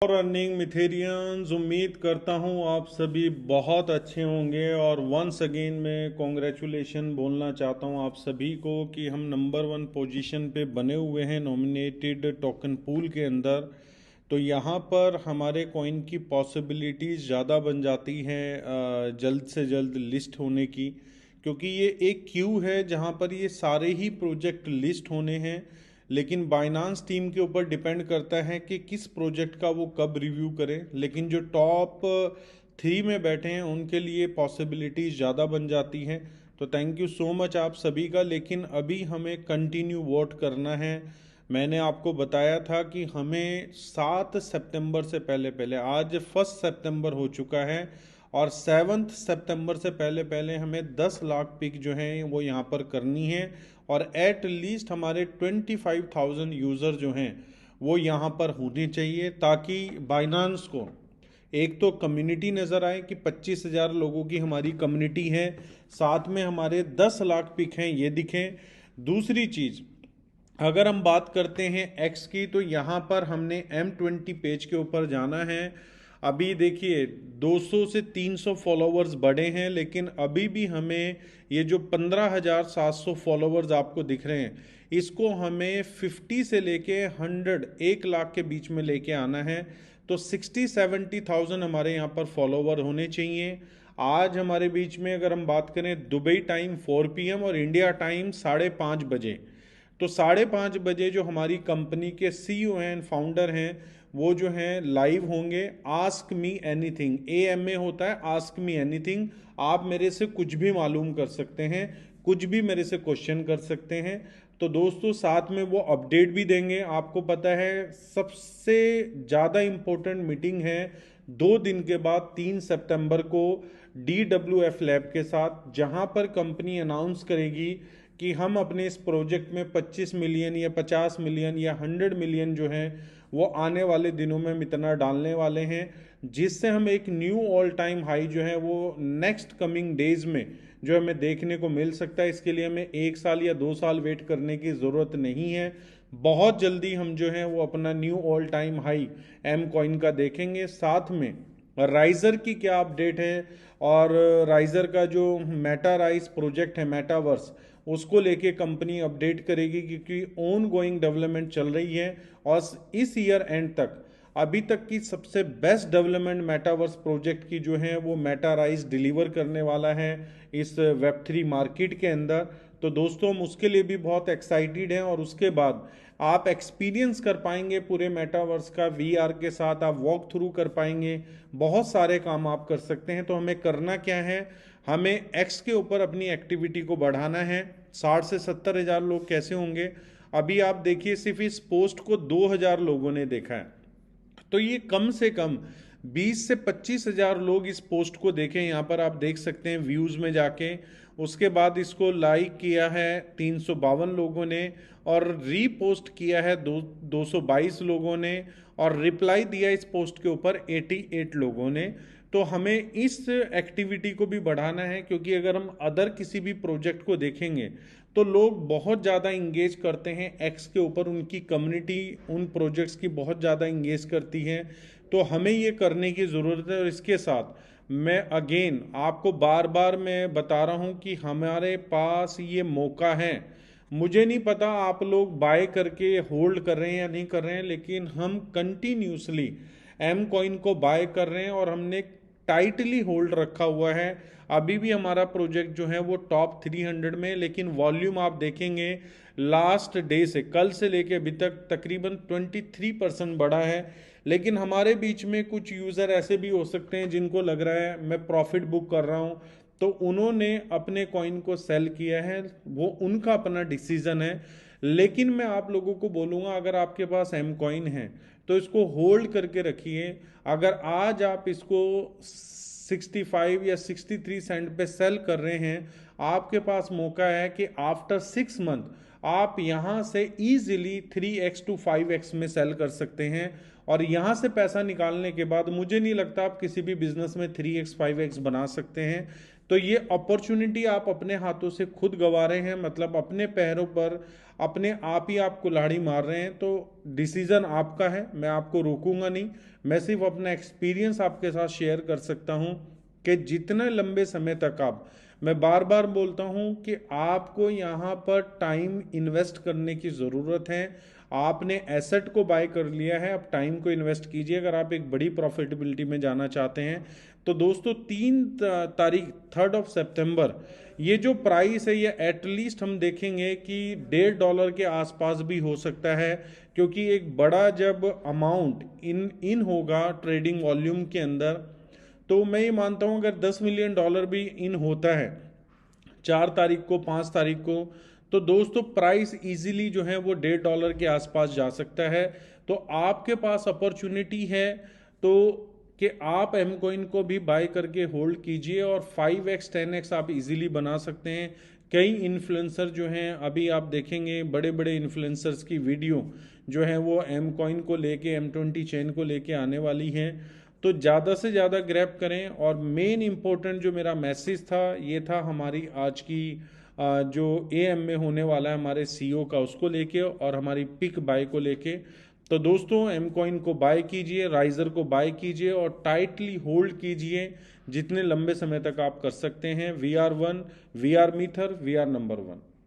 और अर्निंग मिथेरियंस, उम्मीद करता हूँ आप सभी बहुत अच्छे होंगे। और वंस अगेन मैं कॉन्ग्रेचुलेशन बोलना चाहता हूँ आप सभी को कि हम नंबर 1 पोजीशन पे बने हुए हैं नॉमिनेटेड टोकन पूल के अंदर। तो यहाँ पर हमारे कॉइन की पॉसिबिलिटीज़ ज़्यादा बन जाती हैं जल्द से जल्द लिस्ट होने की, क्योंकि ये एक क्यू है जहाँ पर ये सारे ही प्रोजेक्ट लिस्ट होने हैं। लेकिन बाइनांस टीम के ऊपर डिपेंड करता है कि किस प्रोजेक्ट का वो कब रिव्यू करें। लेकिन जो टॉप 3 में बैठे हैं उनके लिए पॉसिबिलिटीज़ ज़्यादा बन जाती हैं। तो थैंक यू सो मच आप सभी का। लेकिन अभी हमें कंटिन्यू वोट करना है। मैंने आपको बताया था कि हमें 7 सितंबर से पहले पहले, आज 1 सितंबर हो चुका है, और 7 सितंबर से पहले पहले हमें 10 लाख पिक जो हैं वो यहाँ पर करनी है। और एट लीस्ट हमारे 25,000 यूज़र जो हैं वो यहाँ पर होने चाहिए, ताकि बाइनांस को एक तो कम्युनिटी नज़र आए कि 25,000 लोगों की हमारी कम्युनिटी है, साथ में हमारे 10 लाख पिक हैं ये दिखें। दूसरी चीज़, अगर हम बात करते हैं एक्स की, तो यहाँ पर हमने M20 पेज के ऊपर जाना है। अभी देखिए 200 से 300 फॉलोवर्स बढ़े हैं, लेकिन अभी भी हमें ये जो 15,700 फॉलोवर्स आपको दिख रहे हैं, इसको हमें 50 से लेके 100, 1 लाख के बीच में लेके आना है। तो 60-70,000 हमारे यहाँ पर फॉलोवर होने चाहिए। आज हमारे बीच में अगर हम बात करें, दुबई टाइम 4 PM और इंडिया टाइम 5:30 बजे, तो 5:30 बजे जो हमारी कंपनी के CEO हैं, फाउंडर हैं, वो जो हैं लाइव होंगे। आस्क मी एनीथिंग, AMA होता है आस्क मी एनीथिंग। आप मेरे से कुछ भी मालूम कर सकते हैं, कुछ भी मेरे से क्वेश्चन कर सकते हैं। तो दोस्तों साथ में वो अपडेट भी देंगे। आपको पता है सबसे ज़्यादा इम्पोर्टेंट मीटिंग है 2 दिन के बाद 3 सितंबर को DWF लैब के साथ, जहां पर कंपनी अनाउंस करेगी कि हम अपने इस प्रोजेक्ट में 25 मिलियन या 50 मिलियन या 100 मिलियन जो है वो आने वाले दिनों में हम इतना डालने वाले हैं, जिससे हम एक न्यू ऑल टाइम हाई जो है वो नेक्स्ट कमिंग डेज में जो हमें देखने को मिल सकता है। इसके लिए हमें 1 साल या 2 साल वेट करने की ज़रूरत नहीं है। बहुत जल्दी हम जो है वो अपना new all time high M coin का देखेंगे। साथ में राइजर की क्या अपडेट है, और राइजर का जो मेटा राइज प्रोजेक्ट है मेटावर्स, उसको लेके कंपनी अपडेट करेगी, क्योंकि ऑन गोइंग डेवलपमेंट चल रही है। और इस ईयर एंड तक अभी तक की सबसे बेस्ट डेवलपमेंट मेटावर्स प्रोजेक्ट की जो है वो मेटा राइज डिलीवर करने वाला है इस Web3 मार्केट के अंदर। तो दोस्तों हम उसके लिए भी बहुत एक्साइटेड हैं। और उसके बाद आप एक्सपीरियंस कर पाएंगे पूरे मेटावर्स का, VR के साथ आप वॉक थ्रू कर पाएंगे, बहुत सारे काम आप कर सकते हैं। तो हमें करना क्या है, हमें एक्स के ऊपर अपनी एक्टिविटी को बढ़ाना है। 60 से 70 हज़ार लोग कैसे होंगे, अभी आप देखिए सिर्फ इस पोस्ट को 2,000 लोगों ने देखा है। तो ये कम से कम 20 से 25 हज़ार लोग इस पोस्ट को देखें। यहाँ पर आप देख सकते हैं व्यूज़ में जाके। उसके बाद इसको लाइक किया है 352 लोगों ने, और रीपोस्ट किया है 222 लोगों ने, और रिप्लाई दिया इस पोस्ट के ऊपर 88 लोगों ने। तो हमें इस एक्टिविटी को भी बढ़ाना है, क्योंकि अगर हम अदर किसी भी प्रोजेक्ट को देखेंगे तो लोग बहुत ज़्यादा इंगेज करते हैं एक्स के ऊपर, उनकी कम्युनिटी उन प्रोजेक्ट्स की बहुत ज़्यादा इंगेज करती है। तो हमें ये करने की ज़रूरत है। और इसके साथ मैं अगेन आपको बार बार मैं बता रहा हूँ कि हमारे पास ये मौका है। मुझे नहीं पता आप लोग बाय करके होल्ड कर रहे हैं या नहीं कर रहे हैं, लेकिन हम कंटिन्यूसली एम कॉइन को बाय कर रहे हैं और हमने टाइटली होल्ड रखा हुआ है। अभी भी हमारा प्रोजेक्ट जो है वो टॉप 300 में, लेकिन वॉल्यूम आप देखेंगे लास्ट डे से, कल से लेके अभी तक तकरीबन 23% बढ़ा है। लेकिन हमारे बीच में कुछ यूज़र ऐसे भी हो सकते हैं जिनको लग रहा है मैं प्रॉफिट बुक कर रहा हूँ, तो उन्होंने अपने कॉइन को सेल किया है, वो उनका अपना डिसीजन है। लेकिन मैं आप लोगों को बोलूँगा, अगर आपके पास एम कॉइन है तो इसको होल्ड करके रखिए। अगर आज आप इसको 65 या 63 सेंट पे सेल कर रहे हैं, आपके पास मौका है कि आफ्टर 6 मंथ आप यहाँ से इजीली 3x to 5x में सेल कर सकते हैं। और यहाँ से पैसा निकालने के बाद मुझे नहीं लगता आप किसी भी बिजनेस में 3x 5x बना सकते हैं। तो ये अपॉर्चुनिटी आप अपने हाथों से खुद गंवा रहे हैं, मतलब अपने पैरों पर अपने आप ही आप कुल्हाड़ी मार रहे हैं। तो डिसीजन आपका है, मैं आपको रोकूंगा नहीं। मैं सिर्फ अपना एक्सपीरियंस आपके साथ शेयर कर सकता हूं कि जितने लंबे समय तक आप, मैं बार बार बोलता हूं कि आपको यहाँ पर टाइम इन्वेस्ट करने की ज़रूरत है। आपने एसेट को बाय कर लिया है, अब टाइम को इन्वेस्ट कीजिए अगर आप एक बड़ी प्रॉफिटेबिलिटी में जाना चाहते हैं। तो दोस्तों 3 तारीख 3rd of September ये जो प्राइस है ये एटलीस्ट हम देखेंगे कि $1.5 के आसपास भी हो सकता है, क्योंकि एक बड़ा जब अमाउंट इन होगा ट्रेडिंग वॉल्यूम के अंदर, तो मैं ये मानता हूं अगर $10 मिलियन भी इन होता है 4 तारीख को 5 तारीख को, तो दोस्तों प्राइस इजीली जो है वो $1.5 के आसपास जा सकता है। तो आपके पास अपॉर्चुनिटी है तो कि आप एम कॉइन को भी बाय करके होल्ड कीजिए और 5x 10x आप इजीली बना सकते हैं। कई इन्फ्लुएंसर जो हैं, अभी आप देखेंगे बड़े बड़े इन्फ्लुएंसर्स की वीडियो जो है वो एम कॉइन को लेके M20 चेन को लेके आने वाली हैं। तो ज़्यादा से ज़्यादा ग्रैब करें। और मेन इम्पोर्टेंट जो मेरा मैसेज था ये था हमारी आज की जो AM में होने वाला है हमारे CEO का, उसको लेके और हमारी पिक बाय को लेके। तो दोस्तों एम कॉइन को बाय कीजिए, राइजर को बाय कीजिए और टाइटली होल्ड कीजिए जितने लंबे समय तक आप कर सकते हैं। VR1, VR मीथर, VR number 1।